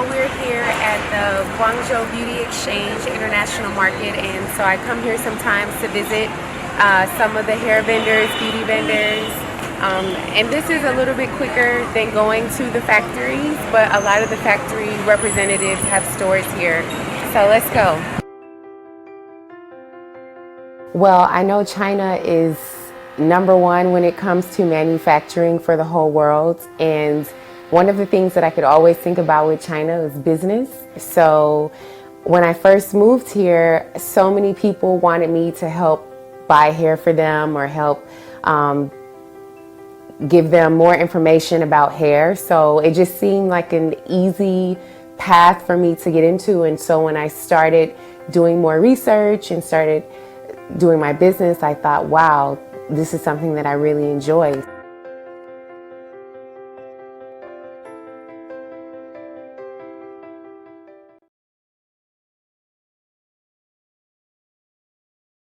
We're here at the Guangzhou Beauty Exchange International Market, and so I come here sometimes to visit some of the hair vendors, beauty vendors, and this is a little bit quicker than going to the factories, but a lot of the factory representatives have stores here. So let's go. Well, I know China is #1 when it comes to manufacturing for the whole world, and one of the things that I could always think about with China is business. So when I first moved here, so many people wanted me to help buy hair for them or help give them more information about hair. So it just seemed like an easy path for me to get into. And so when I started doing more research and started doing my business, I thought, wow, this is something that I really enjoy.